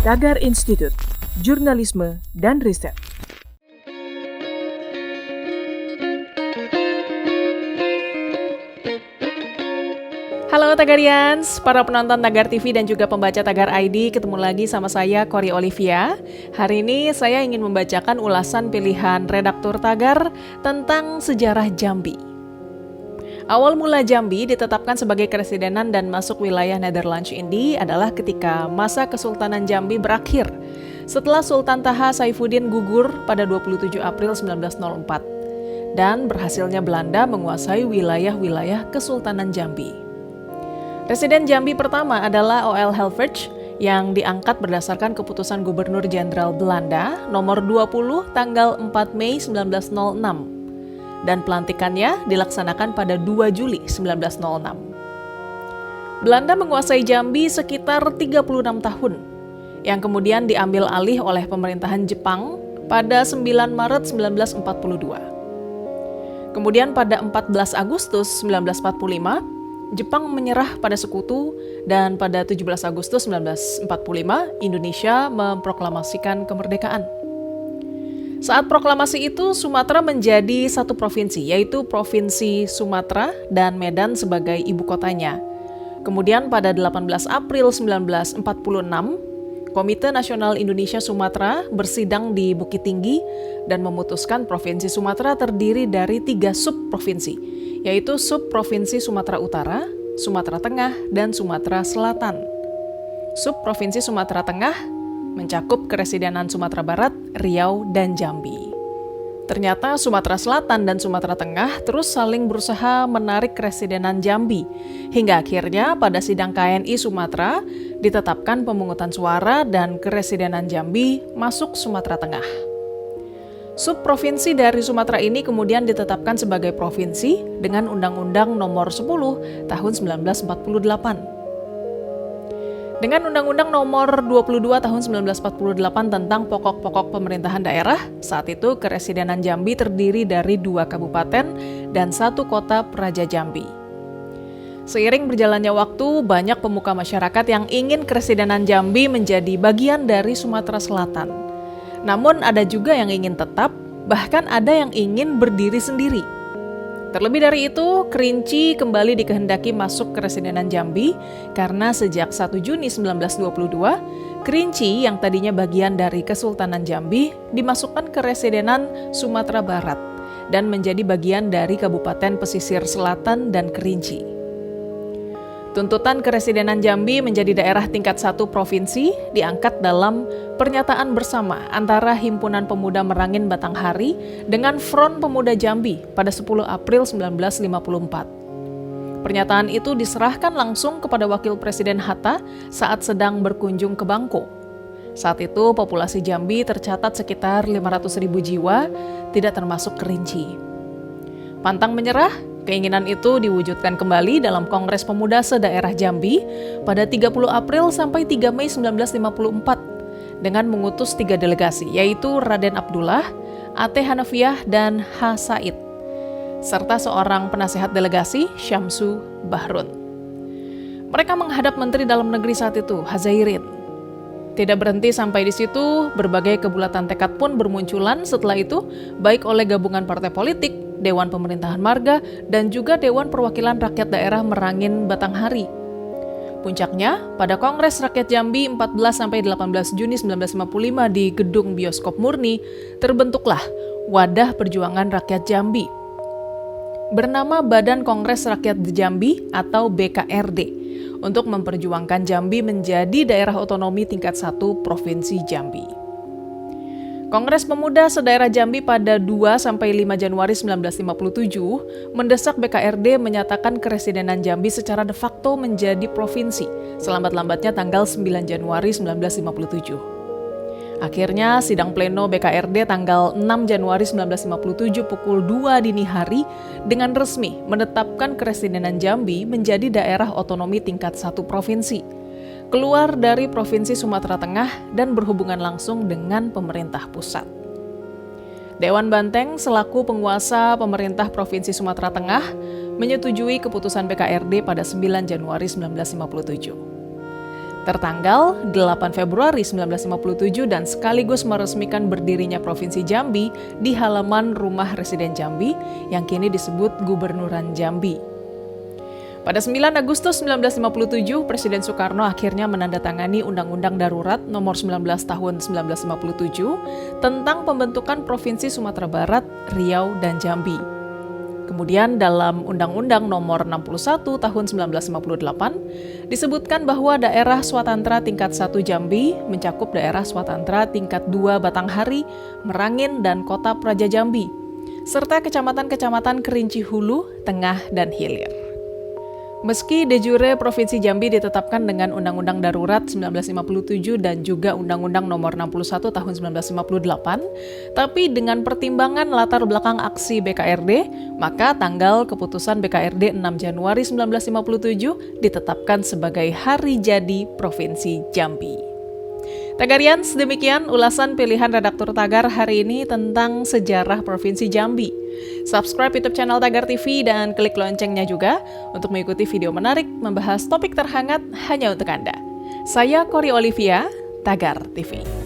Tagar Institut, Jurnalisme dan Riset. Halo Tagarians, para penonton Tagar TV dan juga pembaca Tagar ID, ketemu lagi sama saya, Kori Olivia. Hari ini saya ingin membacakan ulasan pilihan redaktur Tagar tentang sejarah Jambi. Awal mula Jambi ditetapkan sebagai keresidenan dan masuk wilayah Nederlands Indie adalah ketika masa Kesultanan Jambi berakhir setelah Sultan Taha Saifuddin gugur pada 27 April 1904 dan berhasilnya Belanda menguasai wilayah-wilayah Kesultanan Jambi. Residen Jambi pertama adalah O.L. Helvoetsch yang diangkat berdasarkan keputusan Gubernur Jenderal Belanda nomor 20 tanggal 4 Mei 1906. Dan pelantikannya dilaksanakan pada 2 Juli 1906. Belanda menguasai Jambi sekitar 36 tahun, yang kemudian diambil alih oleh pemerintahan Jepang pada 9 Maret 1942. Kemudian pada 14 Agustus 1945, Jepang menyerah pada sekutu dan pada 17 Agustus 1945, Indonesia memproklamasikan kemerdekaan. Saat proklamasi itu, Sumatera menjadi satu provinsi, yaitu Provinsi Sumatera dan Medan sebagai ibu kotanya. Kemudian pada 18 April 1946, Komite Nasional Indonesia Sumatera bersidang di Bukit Tinggi dan memutuskan Provinsi Sumatera terdiri dari 3 subprovinsi, yaitu Subprovinsi Sumatera Utara, Sumatera Tengah, dan Sumatera Selatan. Subprovinsi Sumatera Tengah mencakup Keresidenan Sumatera Barat, Riau, dan Jambi. Ternyata Sumatera Selatan dan Sumatera Tengah terus saling berusaha menarik Keresidenan Jambi, hingga akhirnya pada sidang KNI Sumatera ditetapkan pemungutan suara dan Keresidenan Jambi masuk Sumatera Tengah. Subprovinsi dari Sumatera ini kemudian ditetapkan sebagai provinsi dengan Undang-Undang Nomor 10 Tahun 1948. Dengan Undang-Undang Nomor 22 Tahun 1948 tentang pokok-pokok pemerintahan daerah, saat itu Keresidenan Jambi terdiri dari 2 kabupaten dan 1 kota Praja Jambi. Seiring berjalannya waktu, banyak pemuka masyarakat yang ingin Keresidenan Jambi menjadi bagian dari Sumatera Selatan. Namun ada juga yang ingin tetap, bahkan ada yang ingin berdiri sendiri. Terlebih dari itu, Kerinci kembali dikehendaki masuk Keresidenan Jambi karena sejak 1 Juni 1922, Kerinci yang tadinya bagian dari Kesultanan Jambi dimasukkan ke Residenan Sumatera Barat dan menjadi bagian dari Kabupaten Pesisir Selatan dan Kerinci. Tuntutan Keresidenan Jambi menjadi daerah tingkat 1 provinsi diangkat dalam pernyataan bersama antara Himpunan Pemuda Merangin Batanghari dengan Front Pemuda Jambi pada 10 April 1954. Pernyataan itu diserahkan langsung kepada Wakil Presiden Hatta saat sedang berkunjung ke Bangko. Saat itu populasi Jambi tercatat sekitar 500.000 jiwa, tidak termasuk Kerinci. Pantang menyerah, keinginan itu diwujudkan kembali dalam Kongres Pemuda Se-Daerah Jambi pada 30 April sampai 3 Mei 1954 dengan mengutus 3 delegasi, yaitu Raden Abdullah, A.T. Hanafiah, dan H. Said, serta seorang penasehat delegasi, Syamsu Bahrun. Mereka menghadap Menteri Dalam Negeri saat itu, Hazairin. Tidak berhenti sampai di situ, berbagai kebulatan tekad pun bermunculan setelah itu, baik oleh gabungan partai politik, Dewan Pemerintahan Marga, dan juga Dewan Perwakilan Rakyat Daerah Merangin Batanghari. Puncaknya, pada Kongres Rakyat Jambi 14-18 Juni 1955 di Gedung Bioskop Murni, terbentuklah Wadah Perjuangan Rakyat Jambi, bernama Badan Kongres Rakyat Jambi atau BKRD, untuk memperjuangkan Jambi menjadi daerah otonomi tingkat 1 Provinsi Jambi. Kongres Pemuda Se-Daerah Jambi pada 2-5 Januari 1957 mendesak BKRD menyatakan Keresidenan Jambi secara de facto menjadi provinsi selambat-lambatnya tanggal 9 Januari 1957. Akhirnya sidang pleno BKRD tanggal 6 Januari 1957 pukul 2 dini hari dengan resmi menetapkan Keresidenan Jambi menjadi daerah otonomi tingkat 1 provinsi, keluar dari Provinsi Sumatera Tengah dan berhubungan langsung dengan pemerintah pusat. Dewan Banteng selaku penguasa pemerintah Provinsi Sumatera Tengah menyetujui keputusan BKRD pada 9 Januari 1957. tertanggal 8 Februari 1957 dan sekaligus meresmikan berdirinya Provinsi Jambi di halaman rumah Residen Jambi yang kini disebut Gubernuran Jambi. Pada 9 Agustus 1957, Presiden Soekarno akhirnya menandatangani Undang-Undang Darurat Nomor 19 Tahun 1957 tentang pembentukan Provinsi Sumatera Barat, Riau, dan Jambi. Kemudian dalam Undang-Undang Nomor 61 Tahun 1958 disebutkan bahwa daerah Swatantra tingkat 1 Jambi mencakup daerah Swatantra tingkat 2 Batanghari, Merangin, dan Kota Praja Jambi, serta kecamatan-kecamatan Kerinci Hulu, Tengah, dan Hilir. Meski de jure Provinsi Jambi ditetapkan dengan Undang-Undang Darurat 1957 dan juga Undang-Undang Nomor 61 Tahun 1958, tapi dengan pertimbangan latar belakang aksi BKRD, maka tanggal keputusan BKRD 6 Januari 1957 ditetapkan sebagai Hari Jadi Provinsi Jambi. Tagarians, demikian ulasan pilihan redaktur Tagar hari ini tentang sejarah Provinsi Jambi. Subscribe YouTube channel Tagar TV dan klik loncengnya juga untuk mengikuti video menarik membahas topik terhangat hanya untuk Anda. Saya Kori Olivia, Tagar TV.